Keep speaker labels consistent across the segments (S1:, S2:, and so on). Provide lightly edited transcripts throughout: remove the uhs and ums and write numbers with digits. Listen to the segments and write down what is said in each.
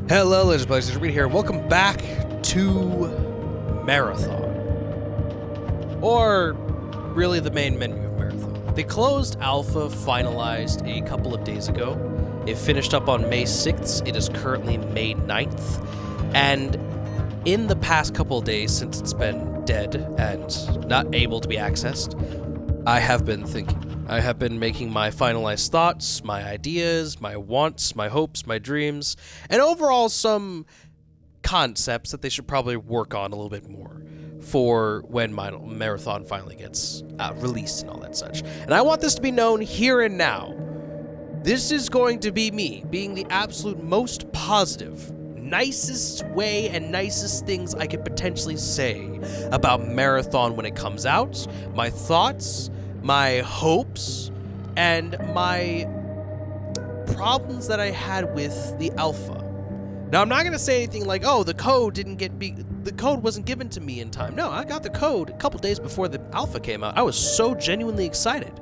S1: Hello, ladies and gentlemen, Reed here. Welcome back to Marathon. Or, really, the main menu of Marathon. The closed alpha finalized a couple of days ago. It finished up on May 6th. It is currently May 9th. And in the past couple of days, since it's been dead and not able to be accessed, I have been thinking. I have been making my finalized thoughts, my ideas, my wants, my hopes, my dreams, and overall some concepts that they should probably work on a little bit more for when my Marathon finally gets released and all that such. And I want this to be known here and now. This is going to be me being the absolute most positive, nicest way and nicest things I could potentially say about Marathon when it comes out, my thoughts, my hopes, and my problems that I had with the alpha. Now, I'm not going to say anything like, oh, the code wasn't given to me in time. No, I got the code a couple days before the alpha came out. I was so genuinely excited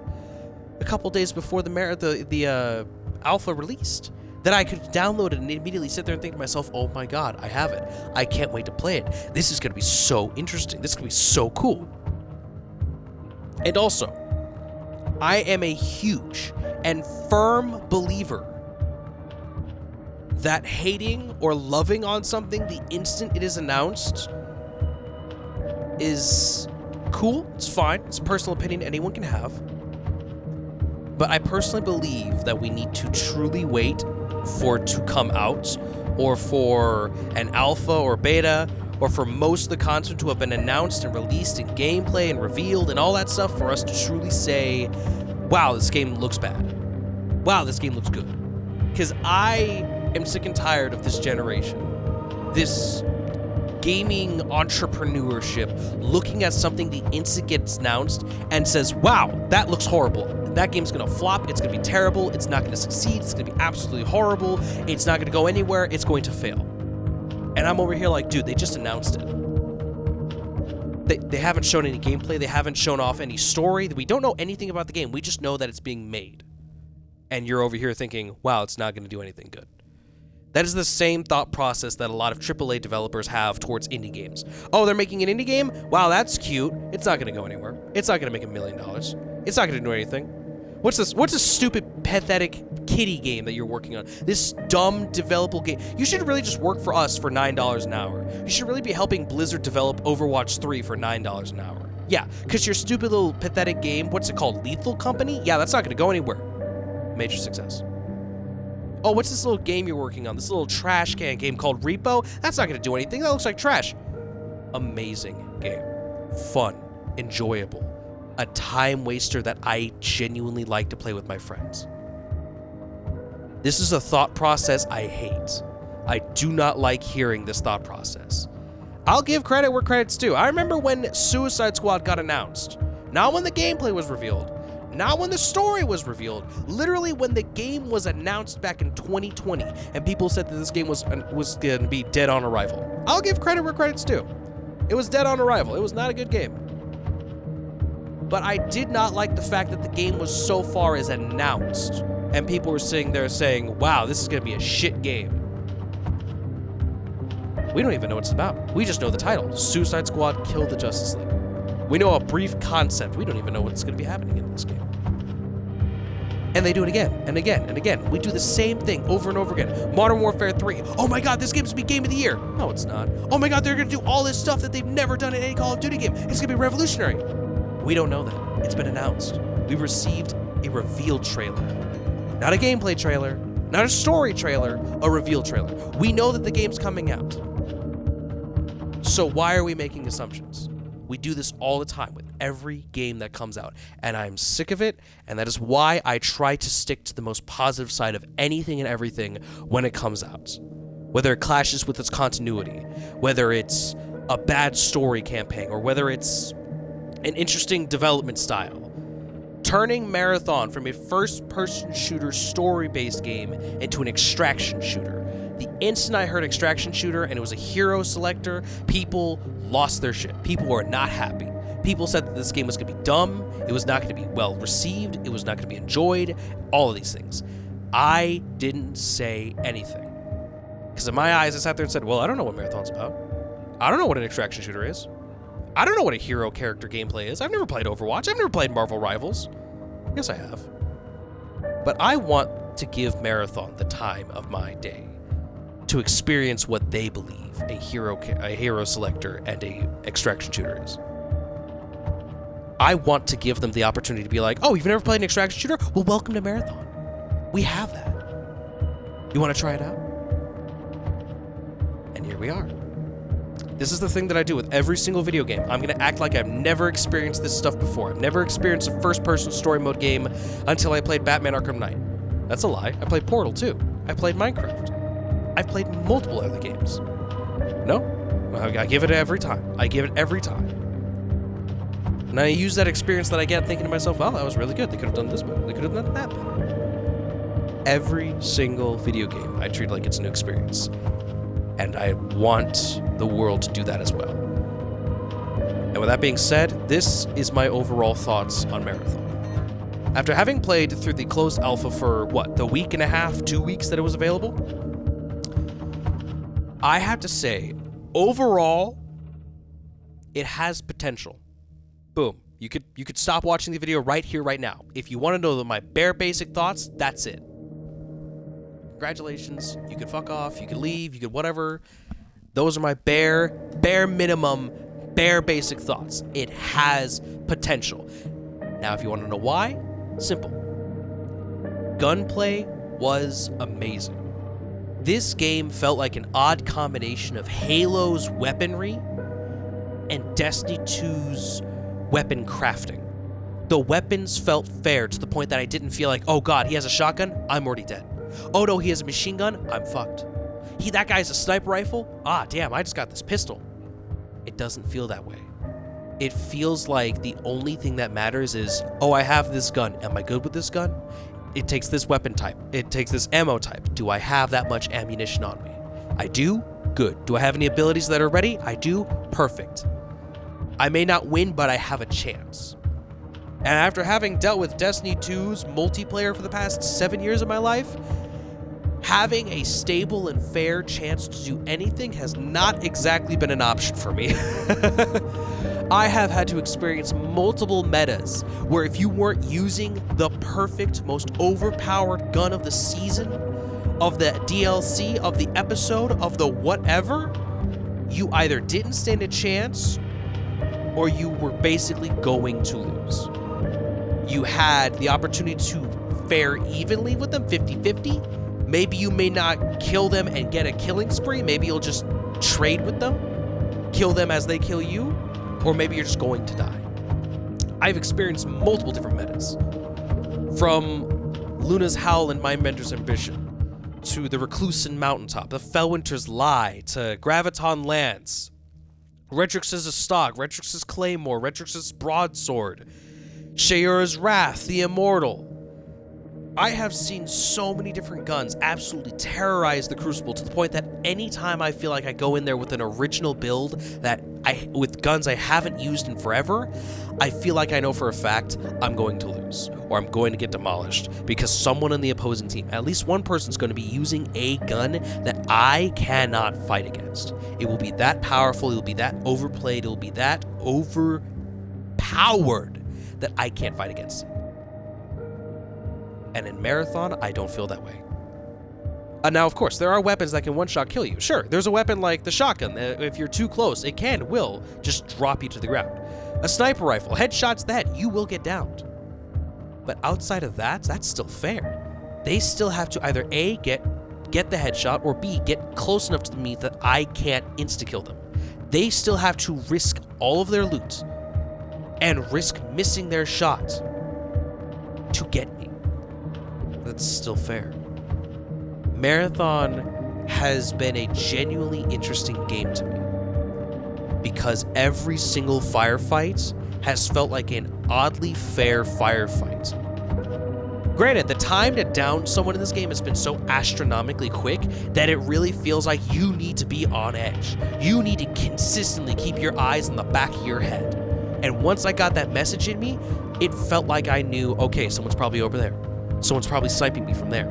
S1: a couple days before the alpha released that I could download it and immediately sit there and think to myself, oh my god, I have it. I can't wait to play it. This is going to be so interesting. This is going to be so cool. And also, I am a huge and firm believer that hating or loving on something the instant it is announced is cool, it's fine, it's a personal opinion anyone can have. But I personally believe that we need to truly wait for it to come out, or for an alpha or beta, or for most of the content to have been announced and released in gameplay and revealed and all that stuff for us to truly say, wow, this game looks bad. Wow, this game looks good. Because I am sick and tired of this generation. This gaming entrepreneurship looking at something the instant it gets announced and says, wow, that looks horrible. That game's going to flop. It's going to be terrible. It's not going to succeed. It's going to be absolutely horrible. It's not going to go anywhere. It's going to fail. And I'm over here like, dude, they just announced it. They haven't shown any gameplay. They haven't shown off any story. We don't know anything about the game. We just know that it's being made. And you're over here thinking, wow, it's not going to do anything good. That is the same thought process that a lot of AAA developers have towards indie games. Oh, they're making an indie game? Wow, that's cute. It's not going to go anywhere. It's not going to make $1 million. It's not going to do anything. What's this? What's this stupid, pathetic kiddie game that you're working on? This dumb, developable game. You should really just work for us for $9 an hour. You should really be helping Blizzard develop Overwatch 3 for $9 an hour. Yeah, because your stupid little pathetic game, what's it called? Lethal Company? Yeah, that's not going to go anywhere. Major success. Oh, what's this little game you're working on? This little trash can game called Repo? That's not going to do anything. That looks like trash. Amazing game. Fun. Enjoyable. A time waster that I genuinely like to play with my friends. This is a thought process I hate. I do not like hearing this thought process. I'll give credit where credit's due. I remember when Suicide Squad got announced. Not when the gameplay was revealed. Not when the story was revealed. Literally when the game was announced back in 2020 and people said that this game was going to be dead on arrival. I'll give credit where credit's due. It was dead on arrival. It was not a good game. But I did not like the fact that the game was so far as announced and people were sitting there saying, wow, this is going to be a shit game. We don't even know what it's about. We just know the title. Suicide Squad Kill the Justice League. We know a brief concept. We don't even know what's going to be happening in this game. And they do it again and again and again. We do the same thing over and over again. Modern Warfare 3. Oh my god, this game's going to be Game of the Year. No, it's not. Oh my god, they're going to do all this stuff that they've never done in any Call of Duty game. It's going to be revolutionary. We don't know that. It's been announced. We received a reveal trailer. Not a gameplay trailer. Not a story trailer. A reveal trailer. We know that the game's coming out. So why are we making assumptions? We do this all the time with every game that comes out, and I'm sick of it, and that is why I try to stick to the most positive side of anything and everything when it comes out. Whether it clashes with its continuity, whether it's a bad story campaign, or whether it's an interesting development style. Turning Marathon from a first-person shooter story-based game into an extraction shooter. The instant I heard extraction shooter and it was a hero selector, people lost their shit. People were not happy. People said that this game was going to be dumb, it was not going to be well received, it was not going to be enjoyed, all of these things. I didn't say anything. Because in my eyes, I sat there and said, well, I don't know what Marathon's about. I don't know what an extraction shooter is. I don't know what a hero character gameplay is. I've never played Overwatch. I've never played Marvel Rivals. Yes, I have. But I want to give Marathon the time of my day to experience what they believe a hero selector and a extraction shooter is. I want to give them the opportunity to be like, oh, you've never played an extraction shooter? Well, welcome to Marathon. We have that. You want to try it out? And here we are. This is the thing that I do with every single video game. I'm going to act like I've never experienced this stuff before. I've never experienced a first-person story mode game until I played Batman Arkham Knight. That's a lie. I played Portal 2. I played Minecraft. I've played multiple other games. No? I give it every time. I give it every time. And I use that experience that I get thinking to myself, well, that was really good. They could have done this better. They could have done that better. Every single video game I treat like it's a new experience. And I want the world to do that as well. And with that being said, this is my overall thoughts on Marathon. After having played through the closed alpha for, the week and a half, 2 weeks that it was available, I have to say, overall, it has potential. Boom. You could stop watching the video right here, right now. If you want to know my bare basic thoughts, that's it. Congratulations. You could fuck off. You could leave. You could whatever. Those are my bare minimum, bare basic thoughts. It has potential. Now, if you want to know why, simple. Gunplay was amazing. This game felt like an odd combination of Halo's weaponry and Destiny 2's weapon crafting. The weapons felt fair to the point that I didn't feel like, oh god, he has a shotgun, I'm already dead. Oh no, he has a machine gun, I'm fucked. That guy has a sniper rifle, damn, I just got this pistol. It doesn't feel that way. It feels like the only thing that matters is, oh, I have this gun, am I good with this gun? It takes this weapon type, it takes this ammo type. Do I have that much ammunition on me? I do? Good. Do I have any abilities that are ready? I do? Perfect. I may not win, but I have a chance. And after having dealt with Destiny 2's multiplayer for the past 7 years of my life, having a stable and fair chance to do anything has not exactly been an option for me. I have had to experience multiple metas where if you weren't using the perfect, most overpowered gun of the season, of the DLC, of the episode, of the whatever, you either didn't stand a chance or you were basically going to lose. You had the opportunity to fare evenly with them, 50-50. Maybe you may not kill them and get a killing spree. Maybe you'll just trade with them, kill them as they kill you, or maybe you're just going to die. I've experienced multiple different metas. From Luna's Howl and Mindbender's Ambition, to the Reclusan Mountaintop, the Fellwinter's Lie, to Graviton Lance, Redrix's Stock, Redrix's Claymore, Redrix's Broadsword, Sheora's Wrath, the Immortal. I have seen so many different guns absolutely terrorize the Crucible to the point that anytime I feel like I go in there with an original build with guns I haven't used in forever, I feel like I know for a fact I'm going to lose or I'm going to get demolished because someone on the opposing team, at least one person's going to be using a gun that I cannot fight against. It will be that powerful, it will be that overplayed, it will be that overpowered that I can't fight against it. And in Marathon, I don't feel that way. Now, of course, there are weapons that can one-shot kill you. Sure, there's a weapon like the shotgun. If you're too close, it will just drop you to the ground. A sniper rifle, headshots to the head, you will get downed. But outside of that, that's still fair. They still have to either A, get the headshot, or B, get close enough to me that I can't insta-kill them. They still have to risk all of their loot and risk missing their shot to get me. That's still fair. Marathon has been a genuinely interesting game to me because every single firefight has felt like an oddly fair firefight. Granted, the time to down someone in this game has been so astronomically quick that it really feels like you need to be on edge. You need to consistently keep your eyes on the back of your head. And once I got that message in me, it felt like I knew, okay, someone's probably over there. Someone's probably sniping me from there.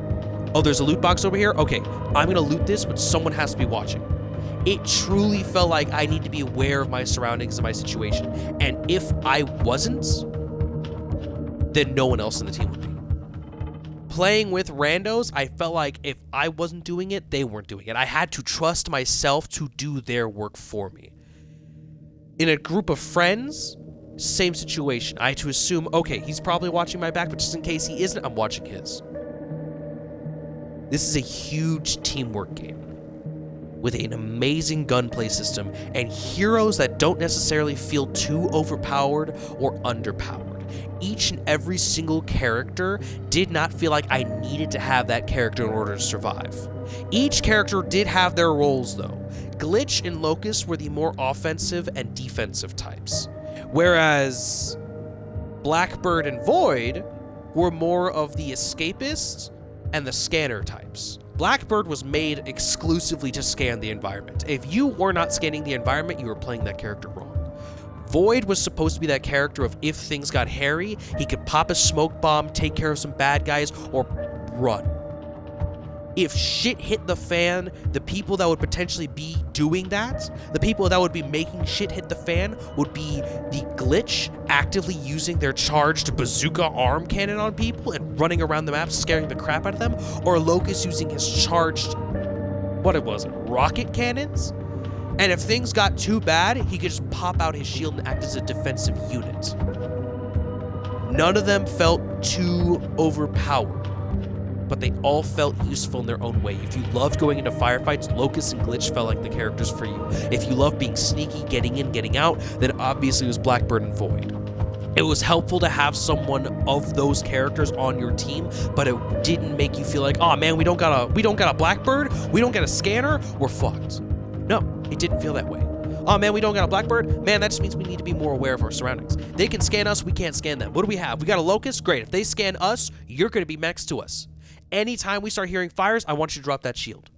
S1: Oh, there's a loot box over here? Okay, I'm gonna loot this, but someone has to be watching. It truly felt like I need to be aware of my surroundings and my situation. And if I wasn't, then no one else in the team would be. Playing with randos, I felt like if I wasn't doing it, they weren't doing it. I had to trust myself to do their work for me. In a group of friends, same situation. I had to assume, okay, he's probably watching my back, but just in case he isn't, I'm watching his. This is a huge teamwork game with an amazing gunplay system and heroes that don't necessarily feel too overpowered or underpowered. Each and every single character did not feel like I needed to have that character in order to survive. Each character did have their roles though. Glitch and Locust were the more offensive and defensive types, whereas Blackbird and Void were more of the escapist and the scanner types. Blackbird was made exclusively to scan the environment. If you were not scanning the environment, you were playing that character wrong. Void was supposed to be that character of if things got hairy, he could pop a smoke bomb, take care of some bad guys, or run. If shit hit the fan, the people that would potentially be doing that, the people that would be making shit hit the fan would be the Glitch actively using their charged bazooka arm cannon on people and running around the map scaring the crap out of them, or Locust using his charged, rocket cannons? And if things got too bad, he could just pop out his shield and act as a defensive unit. None of them felt too overpowered, but they all felt useful in their own way. If you loved going into firefights, Locust and Glitch felt like the characters for you. If you loved being sneaky, getting in, getting out, then obviously it was Blackbird and Void. It was helpful to have someone of those characters on your team, but it didn't make you feel like, oh man, we don't got a Blackbird, we don't got a scanner, we're fucked. No, it didn't feel that way. Oh man, we don't got a Blackbird? Man, that just means we need to be more aware of our surroundings. They can scan us, we can't scan them. What do we have? We got a Locust? Great. If they scan us, you're going to be next to us. Anytime we start hearing fires, I want you to drop that shield.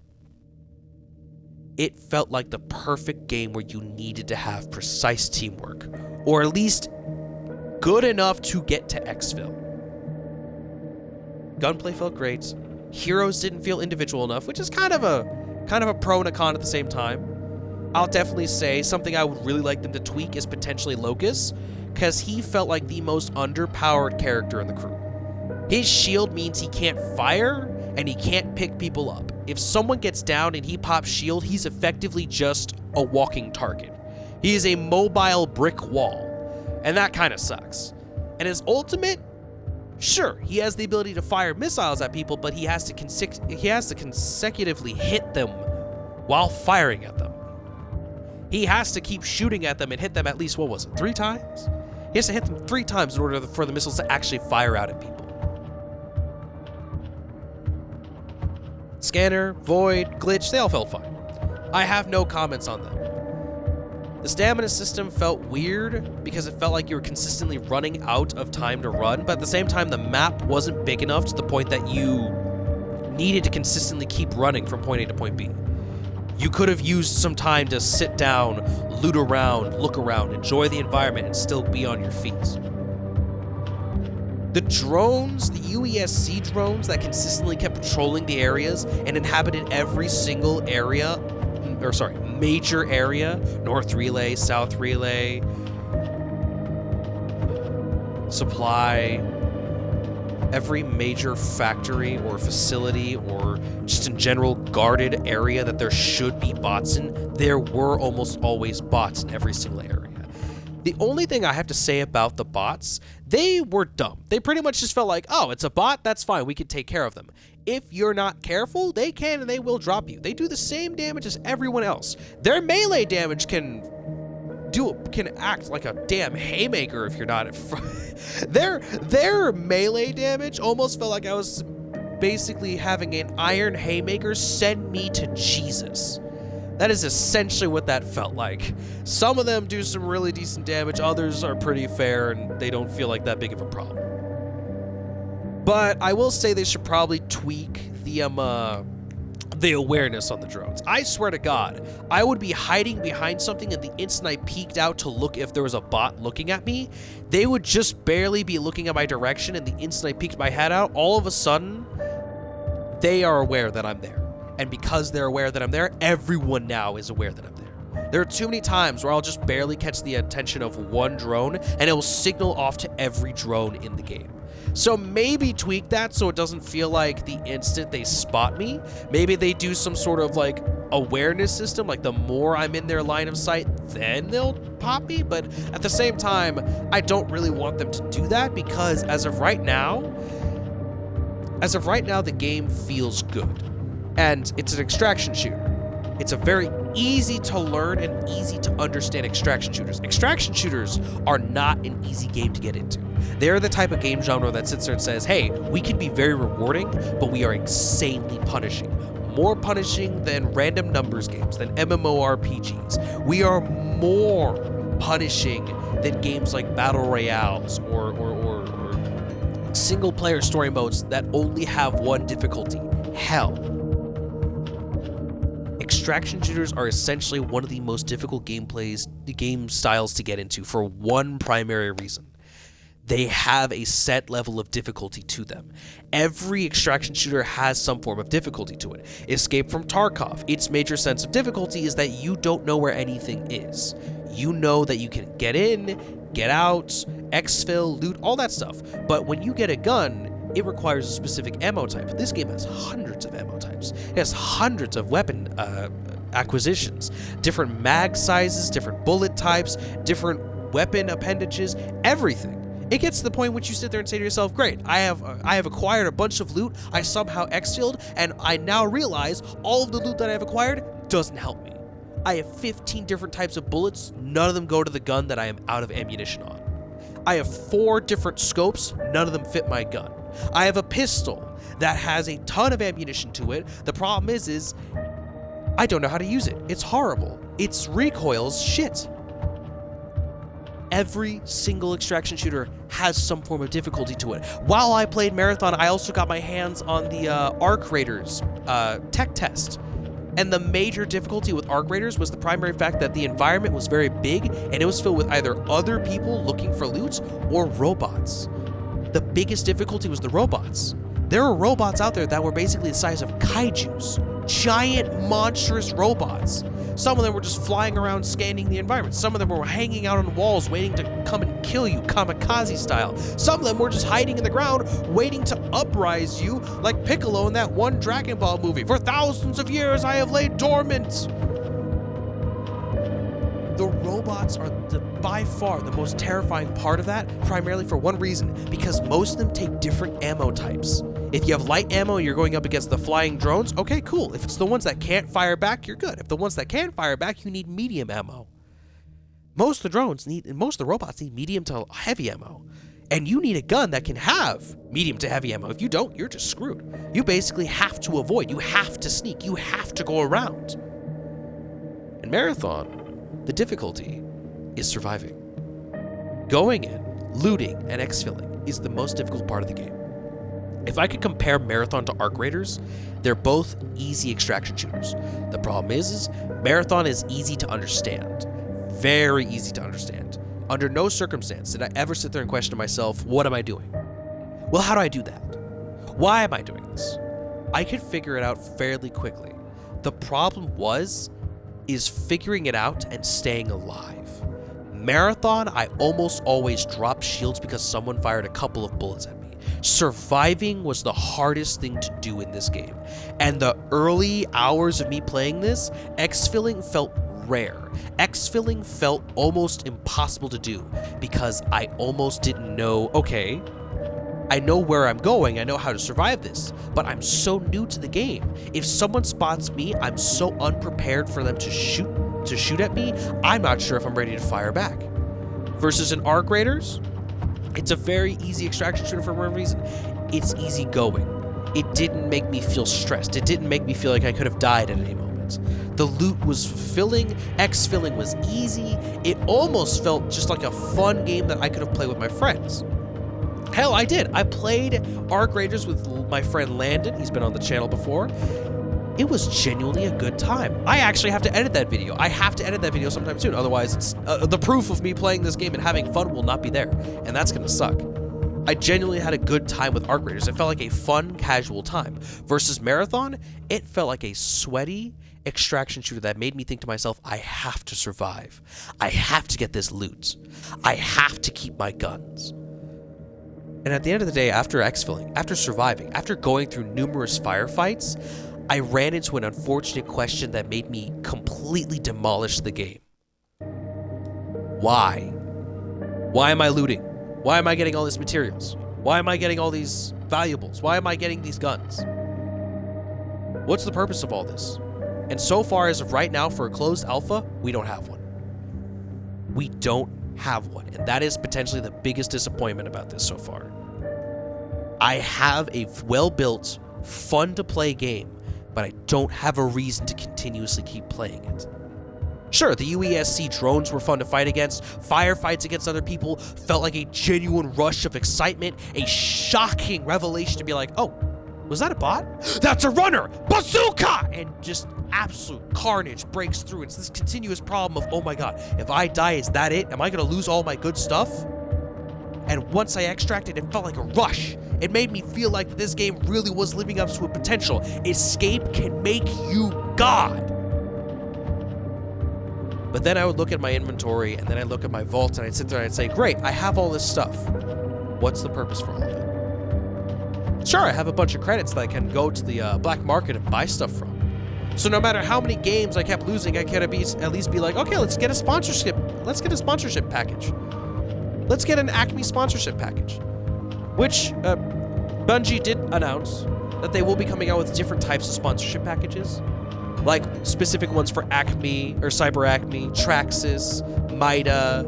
S1: It felt like the perfect game where you needed to have precise teamwork, or at least good enough to get to exfil. Gunplay felt great. Heroes didn't feel individual enough, which is kind of a pro and a con at the same time. I'll definitely say something I would really like them to tweak is potentially Locust, because he felt like the most underpowered character in the crew. His shield means he can't fire, and he can't pick people up. If someone gets down and he pops shield, he's effectively just a walking target. He is a mobile brick wall, and that kind of sucks. And his ultimate, sure, he has the ability to fire missiles at people, but he has to consecutively hit them while firing at them. He has to keep shooting at them and hit them at least, 3 times? He has to hit them 3 times in order for the missiles to actually fire out at people. Scanner, Void, Glitch, they all felt fine. I have no comments on them. The stamina system felt weird because it felt like you were consistently running out of time to run, but at the same time, the map wasn't big enough to the point that you needed to consistently keep running from point A to point B. You could have used some time to sit down, loot around, look around, enjoy the environment, and still be on your feet. The drones, the UESC drones that consistently kept patrolling the areas and inhabited every single major area, North Relay, South Relay, Supply, every major factory or facility or just in general guarded area that there should be bots in, there were almost always bots in every single area. The only thing I have to say about the bots, they were dumb. They pretty much just felt like, oh, it's a bot, that's fine, we can take care of them. If you're not careful, they can and they will drop you. They do the same damage as everyone else. Their melee damage can act like a damn haymaker if you're not at front. Their melee damage almost felt like I was basically having an iron haymaker send me to Jesus. That is essentially what that felt like. Some of them do some really decent damage, others are pretty fair, and they don't feel like that big of a problem. But I will say they should probably tweak the awareness on the drones. I swear to God, I would be hiding behind something, and the instant I peeked out to look if there was a bot looking at me, they would just barely be looking at my direction, and the instant I peeked my head out, all of a sudden, they are aware that I'm there. And because they're aware that I'm there, everyone now is aware that I'm there. There are too many times where I'll just barely catch the attention of one drone and it will signal off to every drone in the game. So maybe tweak that so it doesn't feel like the instant they spot me. Maybe they do some sort of like awareness system, like the more I'm in their line of sight, then they'll pop me. But at the same time, I don't really want them to do that because as of right now, the game feels good. And it's an extraction shooter. It's a very easy to learn and easy to understand extraction shooters. Extraction shooters are not an easy game to get into. They're the type of game genre that sits there and says, hey, we can be very rewarding, but we are insanely punishing. More punishing than random numbers games, than MMORPGs. We are more punishing than games like Battle Royales or single-player story modes that only have one difficulty. Hell. Extraction shooters are essentially one of the most difficult game styles to get into for one primary reason. They have a set level of difficulty to them. Every extraction shooter has some form of difficulty to it. Escape from Tarkov, its major sense of difficulty is that you don't know where anything is. You know that you can get in, get out, exfil, loot, all that stuff. But when you get a gun, it requires a specific ammo type. This game has hundreds of ammo types. It has hundreds of weapon acquisitions, different mag sizes, different bullet types, different weapon appendages, everything. It gets to the point in which you sit there and say to yourself, great, I have acquired a bunch of loot, I somehow exfilled, and I now realize all of the loot that I have acquired doesn't help me. I have 15 different types of bullets, none of them go to the gun that I am out of ammunition on. I have 4 different scopes, none of them fit my gun. I have a pistol that has a ton of ammunition to it. The problem is I don't know how to use it. It's horrible. Its recoil's shit. Every single extraction shooter has some form of difficulty to it. While I played Marathon, I also got my hands on the Arc Raiders tech test. And the major difficulty with Arc Raiders was the primary fact that the environment was very big and it was filled with either other people looking for loot or robots. The biggest difficulty was the robots. There were robots out there that were basically the size of kaijus. Giant, monstrous robots. Some of them were just flying around scanning the environment. Some of them were hanging out on walls waiting to come and kill you, kamikaze style. Some of them were just hiding in the ground waiting to uprise you like Piccolo in that one Dragon Ball movie. For thousands of years I have laid dormant. The robots are by far the most terrifying part of that, primarily for one reason, because most of them take different ammo types. If you have light ammo and you're going up against the flying drones, okay, cool. If it's the ones that can't fire back, you're good. If the ones that can fire back, you need medium ammo. Most of the robots need medium to heavy ammo. And you need a gun that can have medium to heavy ammo. If you don't, you're just screwed. You basically have to avoid, you have to sneak, you have to go around. In Marathon, the difficulty is surviving. Going in, looting, and exfilling is the most difficult part of the game. If I could compare Marathon to Arc Raiders, they're both easy extraction shooters. The problem is Marathon is easy to understand. Very easy to understand. Under no circumstance did I ever sit there and question myself, what am I doing? Well, how do I do that? Why am I doing this? I could figure it out fairly quickly. The problem is figuring it out and staying alive. Marathon, I almost always dropped shields because someone fired a couple of bullets at me. Surviving was the hardest thing to do in this game. And the early hours of me playing this, exfilling felt rare. Exfilling felt almost impossible to do because I almost didn't know, okay, I know where I'm going, I know how to survive this, but I'm so new to the game. If someone spots me, I'm so unprepared for them to shoot at me, I'm not sure if I'm ready to fire back. Versus in Arc Raiders, it's a very easy extraction shooter for one reason. It's easy going. It didn't make me feel stressed. It didn't make me feel like I could have died at any moment. The loot was fulfilling, exfilling was easy. It almost felt just like a fun game that I could have played with my friends. Hell, I did. I played Arc Raiders with my friend Landon. He's been on the channel before. It was genuinely a good time. I actually have to edit that video. I have to edit that video sometime soon. Otherwise, it's, the proof of me playing this game and having fun will not be there. And that's going to suck. I genuinely had a good time with Arc Raiders. It felt like a fun, casual time. Versus Marathon, it felt like a sweaty extraction shooter that made me think to myself, I have to survive. I have to get this loot. I have to keep my guns. And at the end of the day, after exfilling, after surviving, after going through numerous firefights, I ran into an unfortunate question that made me completely demolish the game. Why? Why am I looting? Why am I getting all these materials? Why am I getting all these valuables? Why am I getting these guns? What's the purpose of all this? And so far as of right now, for a closed alpha, we don't have one. We don't have one. And that is potentially the biggest disappointment about this so far. I have a well-built, fun-to-play game, but I don't have a reason to continuously keep playing it. Sure, the UESC drones were fun to fight against. Firefights against other people felt like a genuine rush of excitement, a shocking revelation to be like, oh, was that a bot? That's a runner! Bazooka! And just absolute carnage breaks through. It's this continuous problem of, oh my god, if I die, is that it? Am I gonna lose all my good stuff? And once I extracted, it felt like a rush. It made me feel like this game really was living up to its potential. Escape can make you God. But then I would look at my inventory, and then I look at my vault, and I'd sit there and I'd say, great, I have all this stuff. What's the purpose for all of it? Sure, I have a bunch of credits that I can go to the black market and buy stuff from. So no matter how many games I kept losing, I could at least be like, okay, let's get a sponsorship. Let's get a sponsorship package. Let's get an Acme sponsorship package. Which Bungie did announce that they will be coming out with different types of sponsorship packages. Like specific ones for Acme or Cyber Acme, Traxxas, Mida,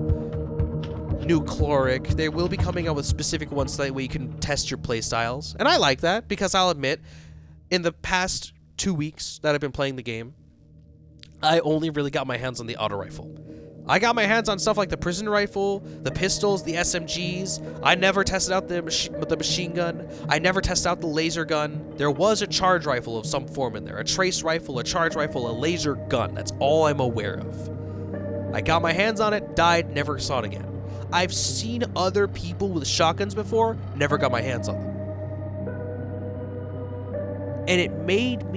S1: Nucloric. They will be coming out with specific ones so that way you can test your playstyles. And I like that because I'll admit, in the past 2 weeks that I've been playing the game, I only really got my hands on the auto rifle. I got my hands on stuff like the prison rifle, the pistols, the SMGs. I never tested out the machine gun. I never tested out the laser gun. There was a charge rifle of some form in there. A trace rifle, a charge rifle, a laser gun. That's all I'm aware of. I got my hands on it, died, never saw it again. I've seen other people with shotguns before, never got my hands on them. And it made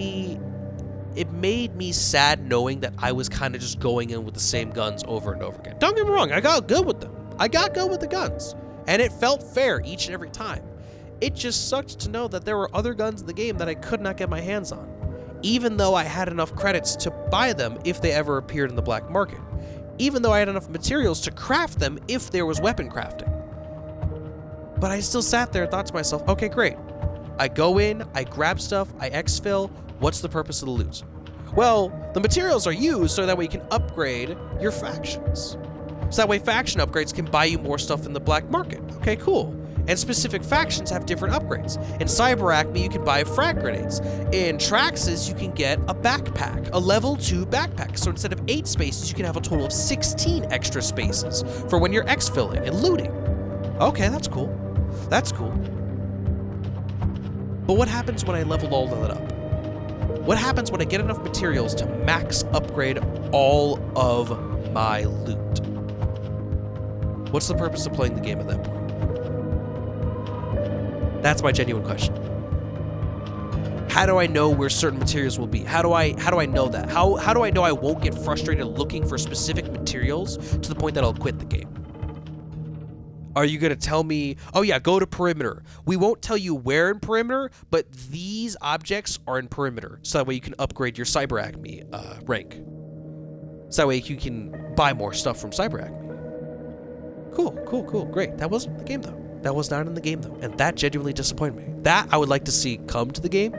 S1: me sad knowing that I was kind of just going in with the same guns over and over again. Don't get me wrong, I got good with them. I got good with the guns. And it felt fair each and every time. It just sucked to know that there were other guns in the game that I could not get my hands on, even though I had enough credits to buy them if they ever appeared in the black market. Even though I had enough materials to craft them if there was weapon crafting. But I still sat there and thought to myself, okay, great. I go in, I grab stuff, I exfil. What's the purpose of the loot? Well, the materials are used so that way you can upgrade your factions. So that way faction upgrades can buy you more stuff in the black market. Okay, cool. And specific factions have different upgrades. In Cyber Acme, you can buy frag grenades. In Traxxas, you can get a backpack, a level 2 backpack. So instead of 8 spaces, you can have a total of 16 extra spaces for when you're exfilling and looting. Okay, that's cool. That's cool. But what happens when I level all of that up? What happens when I get enough materials to max upgrade all of my loot? What's the purpose of playing the game at that point? That's my genuine question. How do I know where certain materials will be? How do I know that? How do I know I won't get frustrated looking for specific materials to the point that I'll quit the game? Are you going to tell me, oh yeah, go to perimeter? We won't tell you where in perimeter, but these objects are in perimeter. So that way you can upgrade your Cyber Acme rank. So that way you can buy more stuff from Cyber Acme. Cool, great. That wasn't the game though. That was not in the game though. And that genuinely disappointed me. That I would like to see come to the game.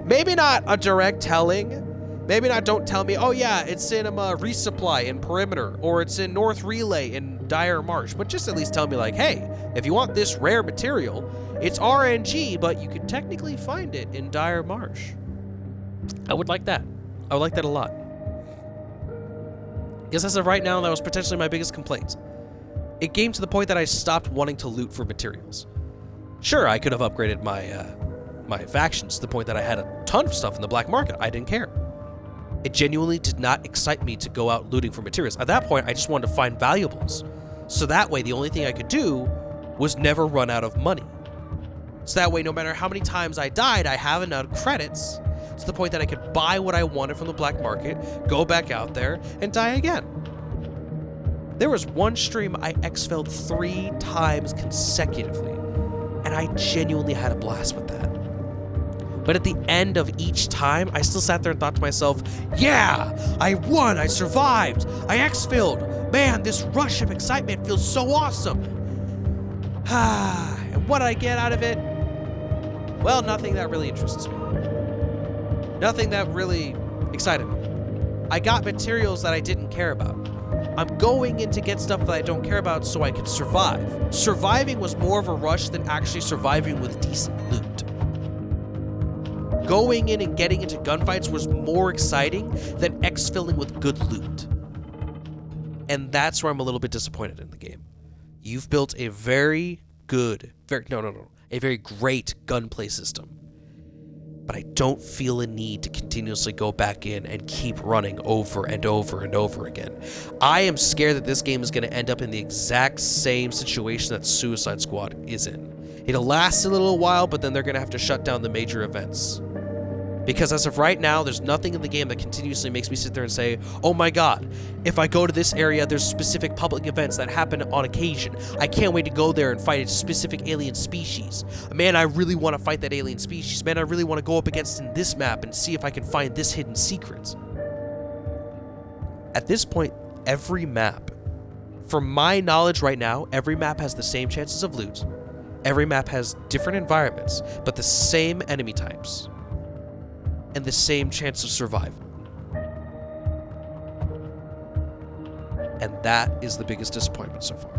S1: Maybe not a direct telling. Maybe not don't tell me, oh yeah, it's in Resupply in Perimeter, or it's in North Relay in Dire Marsh, but just at least tell me like, hey, if you want this rare material, it's RNG, but you can technically find it in Dire Marsh. I would like that. I would like that a lot. Because as of right now, that was potentially my biggest complaint. It came to the point that I stopped wanting to loot for materials. Sure, I could have upgraded my factions to the point that I had a ton of stuff in the black market. I didn't care. It genuinely did not excite me to go out looting for materials. At that point, I just wanted to find valuables. So that way, the only thing I could do was never run out of money. So that way, no matter how many times I died, I have enough credits to the point that I could buy what I wanted from the black market, go back out there, and die again. There was one stream I exfilled 3 times consecutively, and I genuinely had a blast with that. But at the end of each time, I still sat there and thought to myself, yeah, I won, I survived, I exfilled. Man, this rush of excitement feels so awesome. And what did I get out of it? Well, nothing that really interests me. Nothing that really excited me. I got materials that I didn't care about. I'm going in to get stuff that I don't care about so I can survive. Surviving was more of a rush than actually surviving with decent loot. Going in and getting into gunfights was more exciting than exfilling with good loot. And that's where I'm a little bit disappointed in the game. You've built a very good, a very great gunplay system. But I don't feel a need to continuously go back in and keep running over and over and over again. I am scared that this game is going to end up in the exact same situation that Suicide Squad is in. It'll last a little while, but then they're going to have to shut down the major events. Because as of right now, there's nothing in the game that continuously makes me sit there and say, oh my god, if I go to this area, there's specific public events that happen on occasion. I can't wait to go there and fight a specific alien species. Man, I really want to fight that alien species. Man, I really want to go up against in this map and see if I can find this hidden secret. At this point, every map, from my knowledge right now, every map has the same chances of loot. Every map has different environments, but the same enemy types. And the same chance of survival. And that is the biggest disappointment so far.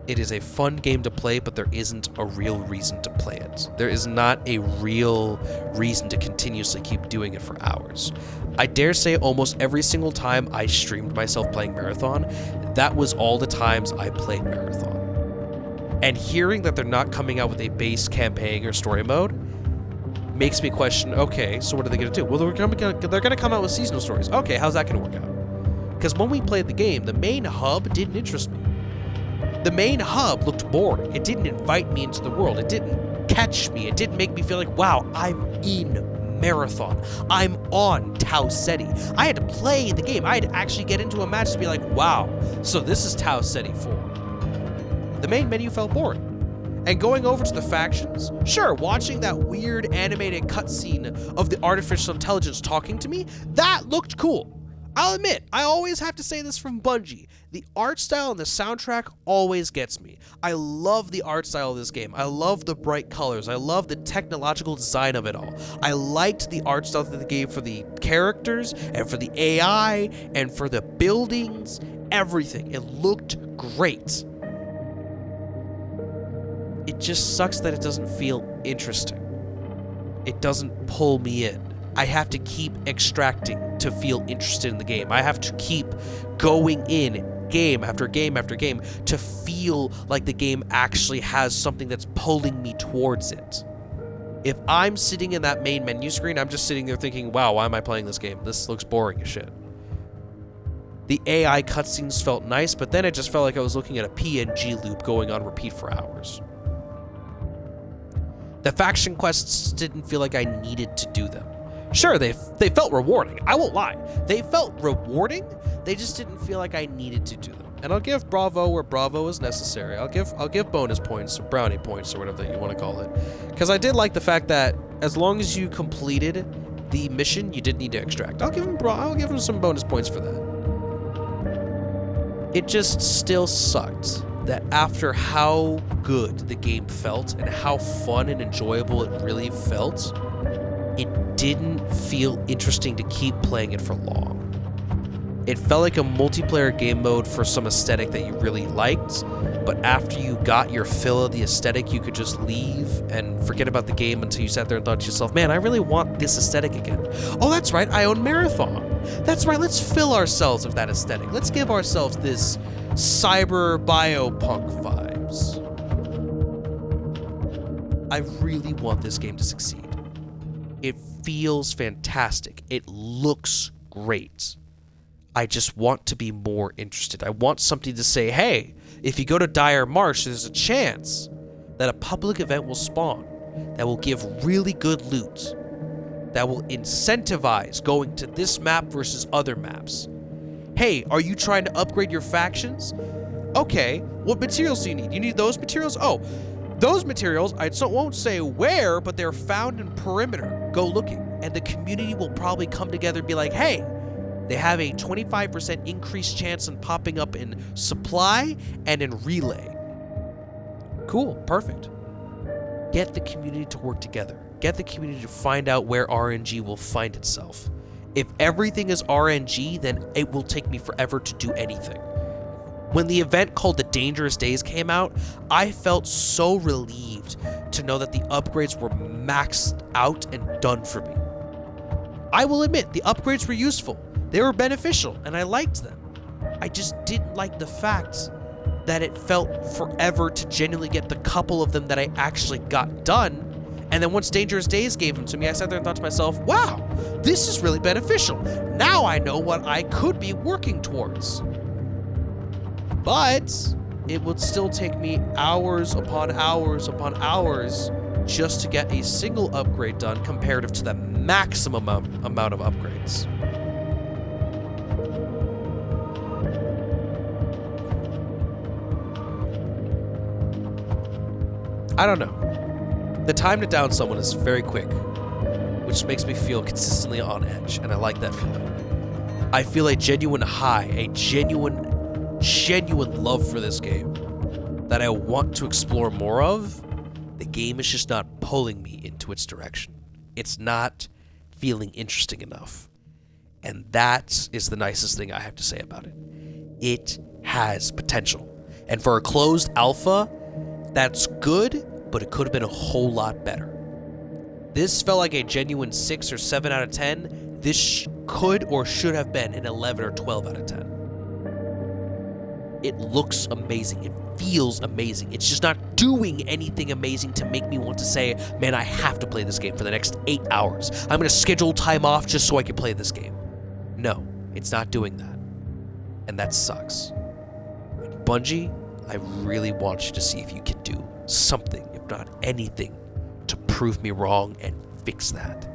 S1: It is a fun game to play, but there isn't a real reason to play it. There is not a real reason to continuously keep doing it for hours. I dare say almost every single time I streamed myself playing Marathon, that was all the times I played Marathon. And hearing that they're not coming out with a base campaign or story mode makes me question, okay, so what are they going to do? Well, they're going to come out with seasonal stories. Okay, how's that going to work out? Because when we played the game, the main hub didn't interest me. The main hub looked boring. It didn't invite me into the world. It didn't catch me. It didn't make me feel like, wow, I'm in Marathon. I'm on Tau Ceti. I had to play the game. I had to actually get into a match to be like, wow, so this is Tau Ceti 4. The main menu felt boring. And going over to the factions, sure, watching that weird animated cutscene of the artificial intelligence talking to me, that looked cool. I'll admit, I always have to say this from Bungie. The art style and the soundtrack always gets me. I love the art style of this game. I love the bright colors. I love the technological design of it all. I liked the art style that they gave for the characters and for the AI and for the buildings, everything. It looked great. It just sucks that it doesn't feel interesting. It doesn't pull me in. I have to keep extracting to feel interested in the game. I have to keep going in game after game after game to feel like the game actually has something that's pulling me towards it. If I'm sitting in that main menu screen, I'm just sitting there thinking, wow, why am I playing this game? This looks boring as shit. The AI cutscenes felt nice, but then it just felt like I was looking at a PNG loop going on repeat for hours. The faction quests didn't feel like I needed to do them. Sure, they felt rewarding. I won't lie. They felt rewarding. They just didn't feel like I needed to do them. And I'll give Bravo where Bravo is necessary. I'll give bonus points, brownie points, or whatever that you want to call it. Because I did like the fact that as long as you completed the mission, you did need to extract. I'll give him some bonus points for that. It just still sucked that after how good the game felt and how fun and enjoyable it really felt, it didn't feel interesting to keep playing it for long. It felt like a multiplayer game mode for some aesthetic that you really liked, but after you got your fill of the aesthetic, you could just leave and forget about the game until you sat there and thought to yourself, man, I really want this aesthetic again. Oh, that's right, I own Marathon. That's right, let's fill ourselves with that aesthetic. Let's give ourselves this cyber biopunk vibes. I really want this game to succeed. It feels fantastic. It looks great. I just want to be more interested. I want something to say, hey, if you go to Dire Marsh, there's a chance that a public event will spawn that will give really good loot, that will incentivize going to this map versus other maps. Hey, are you trying to upgrade your factions? Okay, what materials do you need? You need those materials? Oh, those materials, won't say where, but they're found in Perimeter. Go looking. And the community will probably come together and be like, hey, they have a 25% increased chance in popping up in supply and in relay. Cool, perfect. Get the community to work together. Get the community to find out where RNG will find itself. If everything is RNG, then it will take me forever to do anything. When the event called The Dangerous Days came out, I felt so relieved to know that the upgrades were maxed out and done for me. I will admit, the upgrades were useful. They were beneficial, and I liked them. I just didn't like the fact that it felt forever to genuinely get the couple of them that I actually got done. And then once Dangerous Days gave them to me, I sat there and thought to myself, wow, this is really beneficial. Now I know what I could be working towards. But it would still take me hours upon hours upon hours just to get a single upgrade done comparative to the maximum amount of upgrades. I don't know. The time to down someone is very quick, which makes me feel consistently on edge, and I like that feeling. I feel a genuine high, a genuine love for this game that I want to explore more of. The game is just not pulling me into its direction. It's not feeling interesting enough. And that is the nicest thing I have to say about it. It has potential. And for a closed alpha, that's good, but it could have been a whole lot better. This felt like a genuine 6 or 7 out of 10. This could or should have been an 11 or 12 out of 10. It looks amazing. It feels amazing. It's just not doing anything amazing to make me want to say, man, I have to play this game for the next 8 hours. I'm going to schedule time off just so I can play this game. No, it's not doing that. And that sucks. And Bungie, I really want you to see if you can do something, if not anything, to prove me wrong and fix that.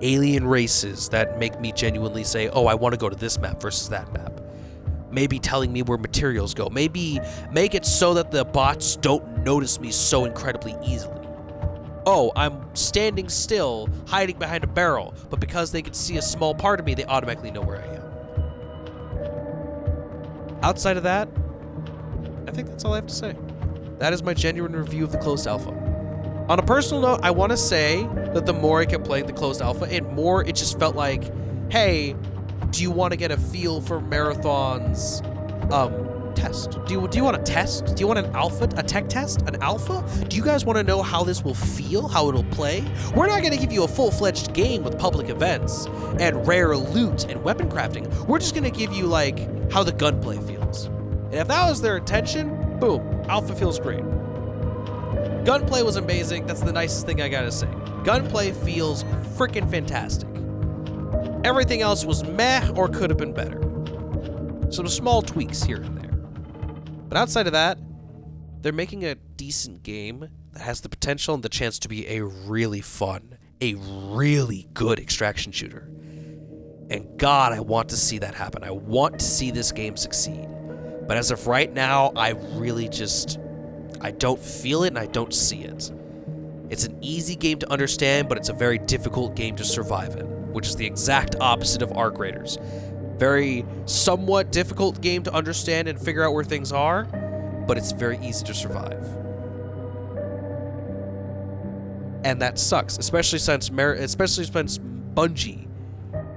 S1: Alien races that make me genuinely say, oh, I want to go to this map versus that map. Maybe telling me where materials go. Maybe make it so that the bots don't notice me so incredibly easily. Oh, I'm standing still, hiding behind a barrel, but because they can see a small part of me, they automatically know where I am. Outside of that, I think that's all I have to say. That is my genuine review of the closed alpha. On a personal note, I want to say that the more I kept playing the closed alpha, it just felt like, hey, do you want to get a feel for Marathon's test? Do you want a test? Do you want an alpha, a tech test, an alpha? Do you guys want to know how this will feel, how it'll play? We're not going to give you a full-fledged game with public events and rare loot and weapon crafting. We're just going to give you, like, how the gunplay feels. And if that was their intention, boom, alpha feels great. Gunplay was amazing. That's the nicest thing I gotta say. Gunplay feels freaking fantastic. Everything else was meh or could have been better. Some small tweaks here and there. But outside of that, they're making a decent game that has the potential and the chance to be a really fun, a really good extraction shooter. And God, I want to see that happen. I want to see this game succeed. But as of right now, I don't feel it and I don't see it. It's an easy game to understand, but it's a very difficult game to survive in, which is the exact opposite of Arc Raiders. Very somewhat difficult game to understand and figure out where things are, but it's very easy to survive. And that sucks, especially since Bungie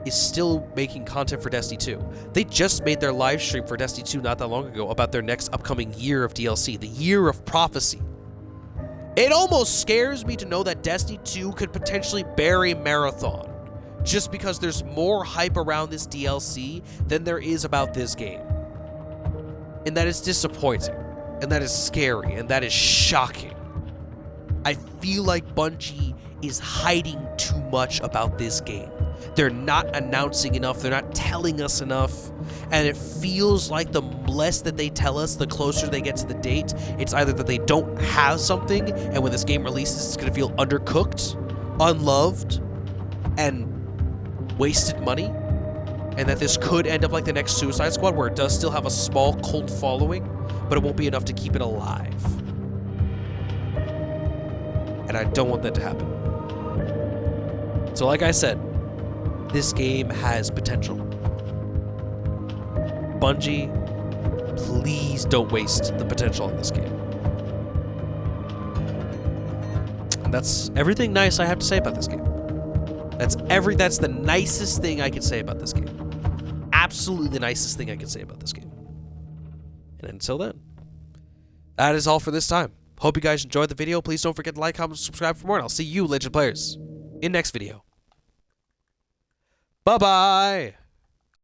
S1: is still making content for Destiny 2. They just made their live stream for Destiny 2 not that long ago about their next upcoming year of DLC, the Year of Prophecy. It almost scares me to know that Destiny 2 could potentially bury Marathon, just because there's more hype around this DLC than there is about this game. And that is disappointing, and that is scary, and that is shocking. I feel like Bungie is hiding too much about this game. They're not announcing enough, they're not telling us enough, and it feels like the less that they tell us, the closer they get to the date. It's either that they don't have something, and when this game releases, it's going to feel undercooked, unloved, and wasted money, and that this could end up like the next Suicide Squad, where it does still have a small cult following, but it won't be enough to keep it alive. And I don't want that to happen. So like I said, this game has potential. Bungie, please don't waste the potential in this game. And that's everything nice I have to say about this game. That's the nicest thing I can say about this game. Absolutely the nicest thing I can say about this game. And until then, that is all for this time. Hope you guys enjoyed the video. Please don't forget to like, comment, subscribe for more, and I'll see you, Legend Players, in next video. Bye-bye!